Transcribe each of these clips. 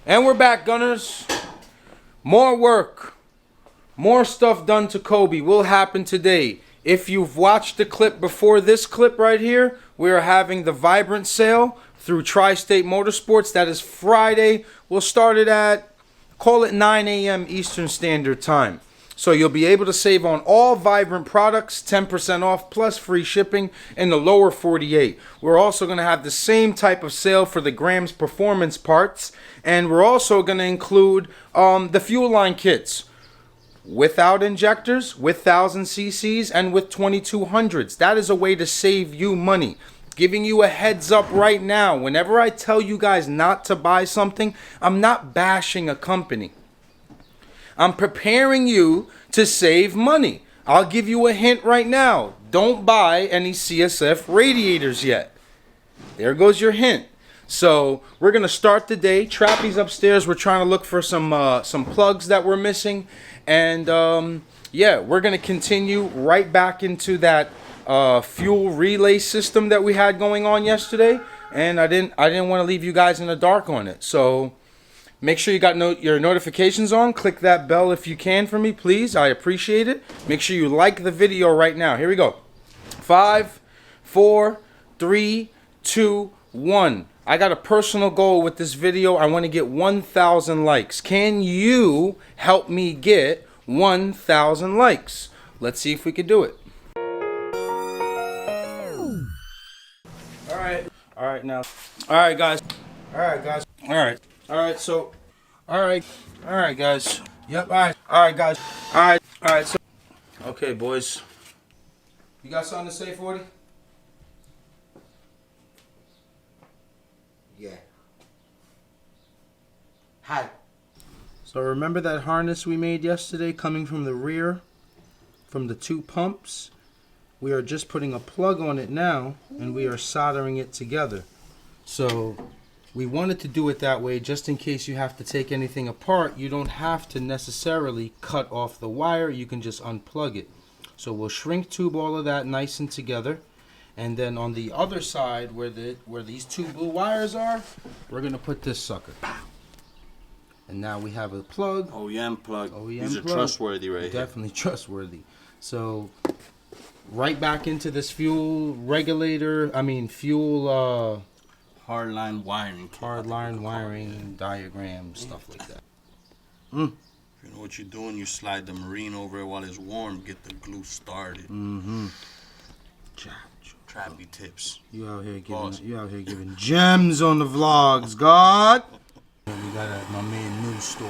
And we're back, Gunners. More work, more stuff done to Kobe will happen today. If you've watched the clip before this clip right here, we are having the Vibrant sale through Tri-State Motorsports. That is Friday. We'll start it at, call it 9 a.m. Eastern Standard Time. So you'll be able to save on all Vibrant products, 10% off plus free shipping in the lower 48. We're also going to have the same type of sale for the Grams Performance parts. And we're also going to include the fuel line kits without injectors, with 1000 cc's, and with 2200s. That is a way to save you money. Giving you a heads up right now. Whenever I tell you guys not to buy something, I'm not bashing a company. I'm preparing you to save money. I'll give you a hint right now. Don't buy any CSF radiators yet. There goes your hint. So we're going to start the day. Trappy's upstairs. We're trying to look for some plugs that we're missing. And yeah, we're going to continue right back into that fuel relay system that we had going on yesterday. And I didn't want to leave you guys in the dark on it. So make sure you got your notifications on. Click that bell if you can for me, please. I appreciate it. Make sure you like the video right now. Here we go. 5, 4, 3, 2, 1. I got a personal goal with this video. I want to get 1,000 likes. Can you help me get 1,000 likes? Let's see if we can do it. All right, now. All right, guys. All right, so, all right, guys. Yep, all right, guys. All right, so, okay, boys. You got something to say, 40? Yeah. Hi. So remember that harness we made yesterday coming from the rear, from the 2 pumps? We are just putting a plug on it now, and we are soldering it together. So we wanted to do it that way just in case you have to take anything apart. You don't have to necessarily cut off the wire. You can just unplug it. So we'll shrink tube all of that nice and together. And then on the other side where these 2 blue wires are, we're going to put this sucker. And now we have a plug. OEM plug. OEM These are plug. trustworthy right here. Definitely trustworthy. So right back into this fuel regulator, fuel Hardline wiring. hardline wiring diagram, stuff like that. If you know what you're doing, you slide the marine over it while it's warm, get the glue started. Trappy tips. You out here giving gems on the vlogs, God. We got at my main news store.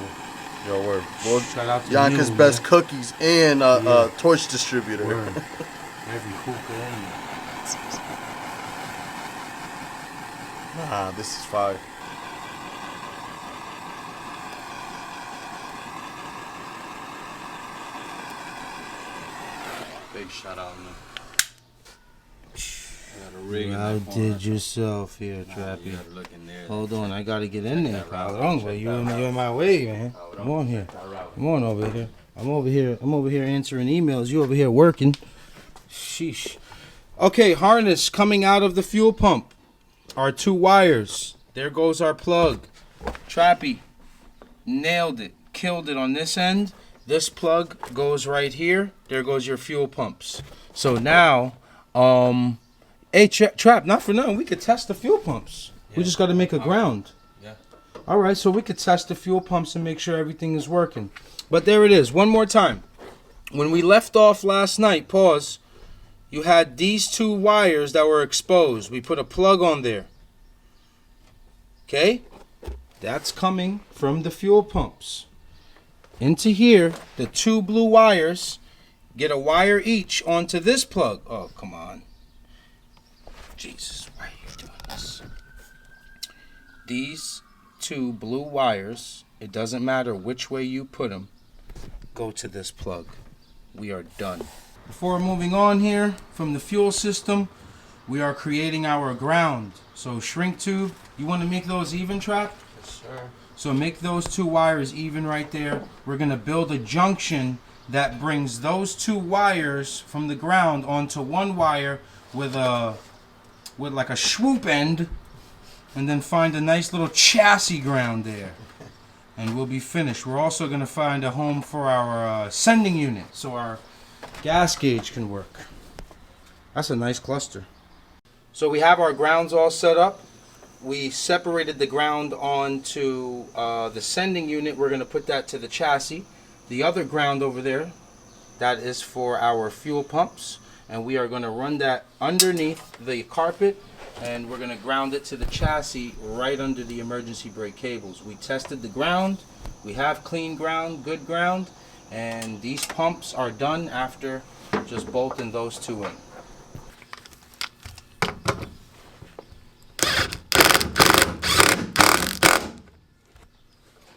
Yo, word. Well, Shout out to Yonkers' you, best man. cookies and torch distributor. Word. Every hookah in there. Nah, this is fire. Big shout out, man. I got a rig You in that corner. outdid yourself here, Nah, Trappy. you gotta look in there. Hold on, I gotta get in there, that pal. route. Wrong way. You in my way, man. Come on here. Come on over here. I'm over here answering emails. You over here working. Sheesh. Okay, harness coming out of the fuel pump. Our 2 wires. There goes our plug. Trappy. Nailed it. Killed it on this end. This plug goes right here. There goes your fuel pumps. So now, hey, Trap, not for nothing. We could test the fuel pumps. We just got to make a ground. Yeah. All right, so we could test the fuel pumps and make sure everything is working. But there it is. One more time. When we left off last night, pause, you had these 2 wires that were exposed. We put a plug on there. Okay? That's coming from the fuel pumps. Into here, the 2 blue wires, get a wire each onto this plug. Oh, come on. Jesus, why are you doing this? These 2 blue wires, it doesn't matter which way you put them, go to this plug. We are done. Before moving on here from the fuel system, we are creating our ground. So shrink tube, you want to make those even, Trap? Yes, sir. So make those 2 wires even right there. We're going to build a junction that brings those 2 wires from the ground onto 1 wire with like a swoop end, and then find a nice little chassis ground there. and we'll be finished. We're also going to find a home for our sending unit so our gas gauge can work. That's a nice cluster. So we have our grounds all set up. We separated the ground onto the sending unit. We're going to put that to the chassis. The other ground over there, that is for our fuel pumps. And we are going to run that underneath the carpet, and we're going to ground it to the chassis right under the emergency brake cables. We tested the ground. We have clean ground, good ground, and these pumps are done after just bolting those two in.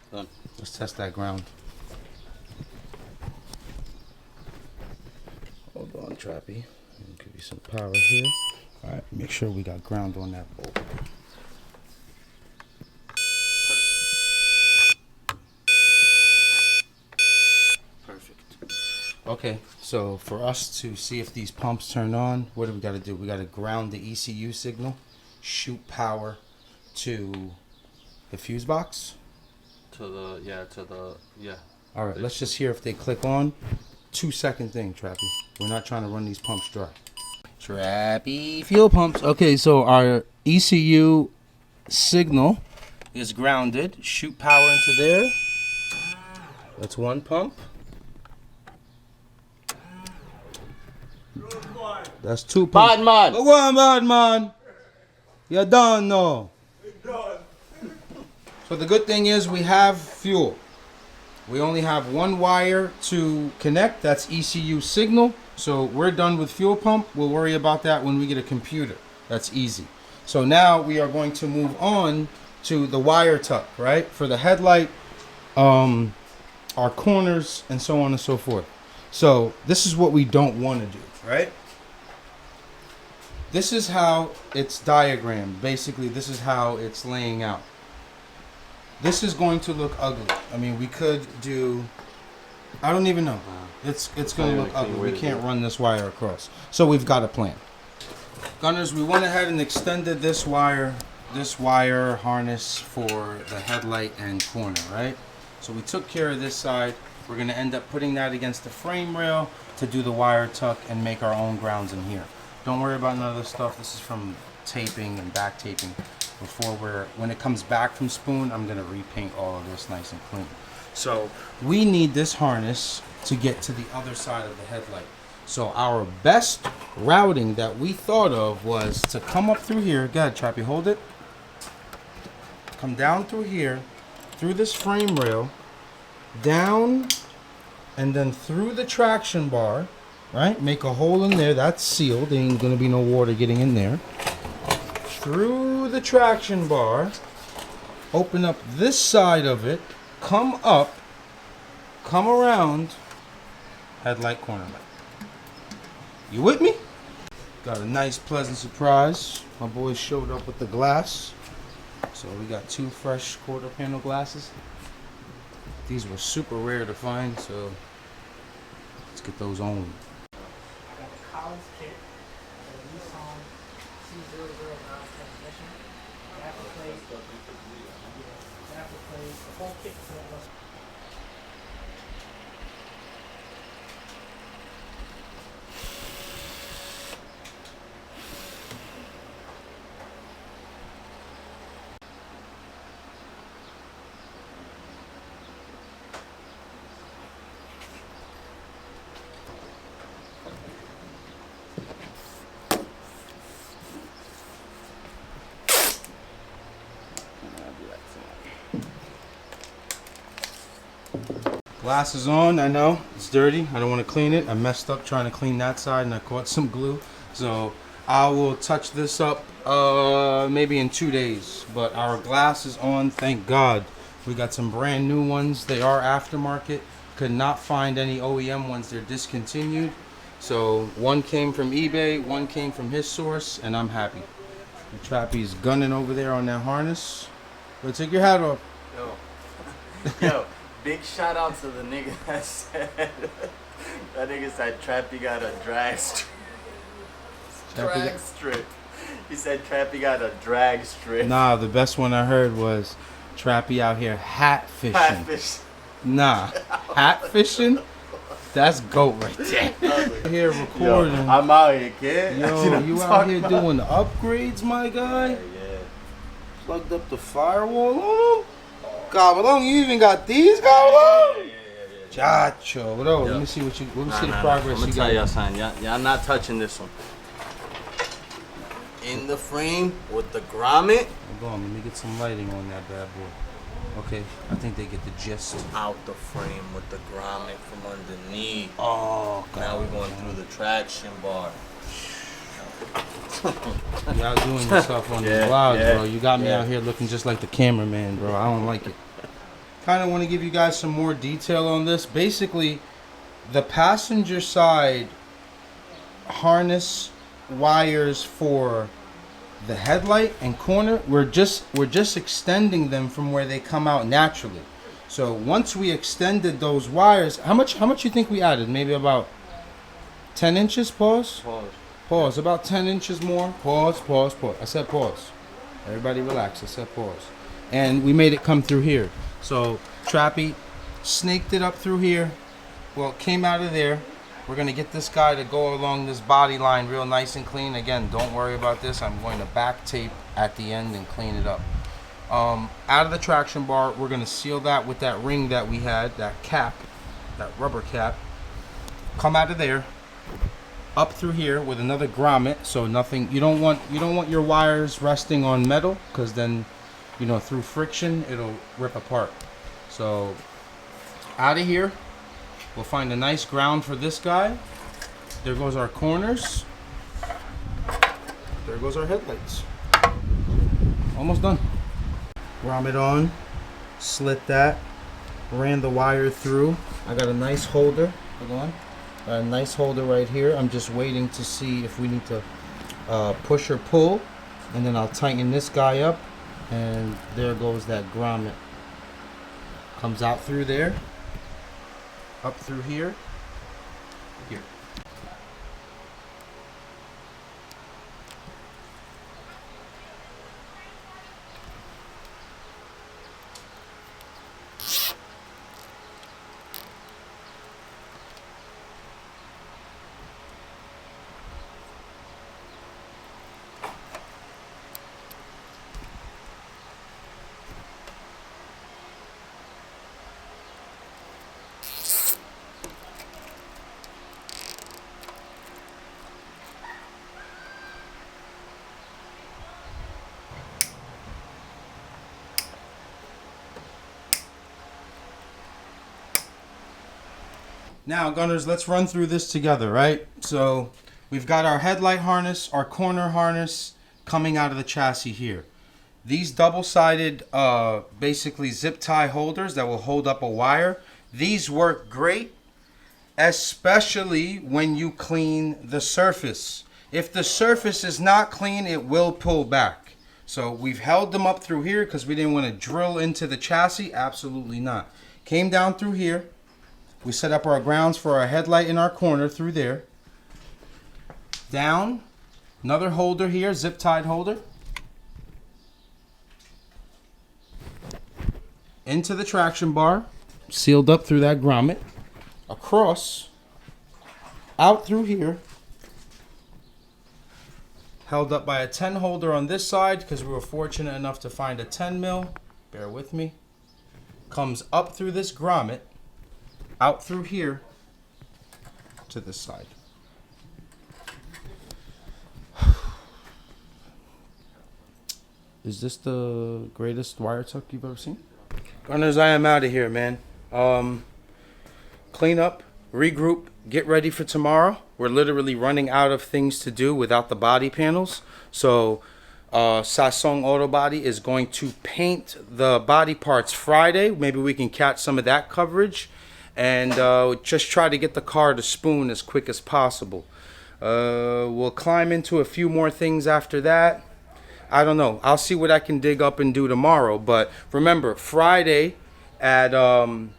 Done. Let's test that ground. Hold on, Trappy. I'll give you some power here. All right, make sure we got ground on that bolt. Perfect. Okay, so for us to see if these pumps turn on, what do we got to do? We got to ground the ECU signal, shoot power to the fuse box. To the All right, let's just hear if they click on. 2-second thing, Trappy. We're not trying to run these pumps dry. Trappy fuel pumps. Okay, so our ECU signal is grounded. Shoot power into there. That's one pump. That's two pumps. Badman! Go on, Badman. You're done, no. So the good thing is we have fuel. We only have one wire to connect. That's ECU signal. So we're done with fuel pump. We'll worry about that when we get a computer. That's easy. So now we are going to move on to the wire tuck, right? For the headlight, our corners, and so on and so forth. So this is what we don't want to do, right? This is how it's diagrammed. Basically, this is how it's laying out. This is going to look ugly. I mean, we could do, I don't even know. It's going to look ugly. We can't run this wire across. So we've got a plan. Gunners, we went ahead and extended this wire harness for the headlight and corner, right? So we took care of this side. We're going to end up putting that against the frame rail to do the wire tuck and make our own grounds in here. Don't worry about none of this stuff. This is from taping and back taping. When it comes back from Spoon, I'm gonna repaint all of this nice and clean. So we need this harness to get to the other side of the headlight. So our best routing that we thought of was to come up through here. Go ahead, Trappy, hold it. Come down through here, through this frame rail, down, and then through the traction bar, right? Make a hole in there. That's sealed. There ain't gonna be no water getting in there. Through the traction bar, open up this side of it, come up, come around, headlight, corner light. You with me? Got a nice pleasant surprise. My boys showed up with the glass. So we got 2 fresh quarter panel glasses. These were super rare to find, so let's get those on. I got the Collins kit, the Nissan C009 transmission. After plays, the whole kit set was. Glass is on. I know it's dirty. I don't want to clean it. I messed up trying to clean that side and I caught some glue. So I will touch this up maybe in 2 days. But our glass is on, thank God. We got some brand new ones. They are aftermarket. Could not find any OEM ones. They're discontinued. So one came from eBay, one came from his source, and I'm happy. The Trappy's gunning over there on that harness. Go take your hat off. Yo, big shout out to the nigga that said that nigga said Trappy got a drag strip. He said Trappy got a drag strip. Nah, the best one I heard was Trappy out here hat fishing. Catfish. Nah, hat fishing? That's GOAT right there. Here Yo, recording. I'm out here, kid. Yo, you out here doing the upgrades, my guy? Yeah. Plugged up the firewall on them? Cabrón, you even got these, cabrón? Chacho, bro. Let me see what you. Let me see the progress I'm you gonna tell y'all got. something. Y'all not touching this one. In the frame with the grommet. Hold on, let me get some lighting on that bad boy. Okay, I think they get the gist. Out the frame with the grommet from underneath. Oh, Now God. we're going through the traction bar. Y'all doing your stuff on the vlogs, bro. You got me out here looking just like the cameraman, bro. I don't like it. Kind of want to give you guys some more detail on this. Basically, the passenger side harness wires for the headlight and corner, we're just extending them from where they come out naturally. So once we extended those wires, how much you think we added? Maybe about 10 inches. Pause. About 10 inches more. Pause. I said pause. Everybody relax. I said pause. And we made it come through here. So Trappy snaked it up through here. Well, it came out of there. We're going to get this guy to go along this body line real nice and clean. Again, don't worry about this. I'm going to back tape at the end and clean it up. Out of the traction bar, we're going to seal that with that ring that we had, that cap, that rubber cap. Come out of there, up through here with another grommet, so nothing. You don't want your wires resting on metal, because then, you know, through friction it'll rip apart. So out of here. We'll find a nice ground for this guy. There goes our corners. There goes our headlights. Almost done. Grommet on. Slit that. Ran the wire through. I got a nice holder. Hold on. A nice holder right here. I'm just waiting to see if we need to push or pull. And then I'll tighten this guy up. And there goes that grommet. Comes out through there. Up through here. Now, gunners, let's run through this together, right? So we've got our headlight harness, our corner harness coming out of the chassis here. These double-sided, basically zip tie holders that will hold up a wire, these work great, especially when you clean the surface. If the surface is not clean, it will pull back. So we've held them up through here because we didn't want to drill into the chassis. Absolutely not. Came down through here. We set up our grounds for our headlight in our corner through there. Down. Another holder here, zip tied holder. Into the traction bar. Sealed up through that grommet. Across. Out through here. Held up by a 10 holder on this side because we were fortunate enough to find a 10 mil. Bear with me. Comes up through this grommet. Out through here to this side. Is this the greatest wire tuck you've ever seen? Gunners, I am out of here, man. Clean up, regroup, get ready for tomorrow. We're literally running out of things to do without the body panels. So Sasong Auto Body is going to paint the body parts Friday. Maybe we can catch some of that coverage. And just try to get the car to spoon as quick as possible. We'll climb into a few more things after that. I don't know. I'll see what I can dig up and do tomorrow. But remember, Friday at 9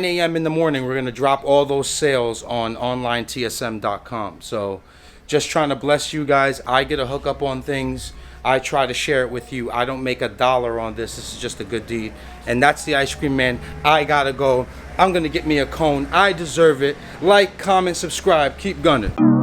a.m. in the morning, we're going to drop all those sales on onlinetsm.com. So just trying to bless you guys. I get a hookup on things. I try to share it with you. I don't make $1 on this. This is just a good deed. And that's the ice cream man. I gotta go. I'm gonna get me a cone. I deserve it. Like, comment, subscribe. Keep gunning.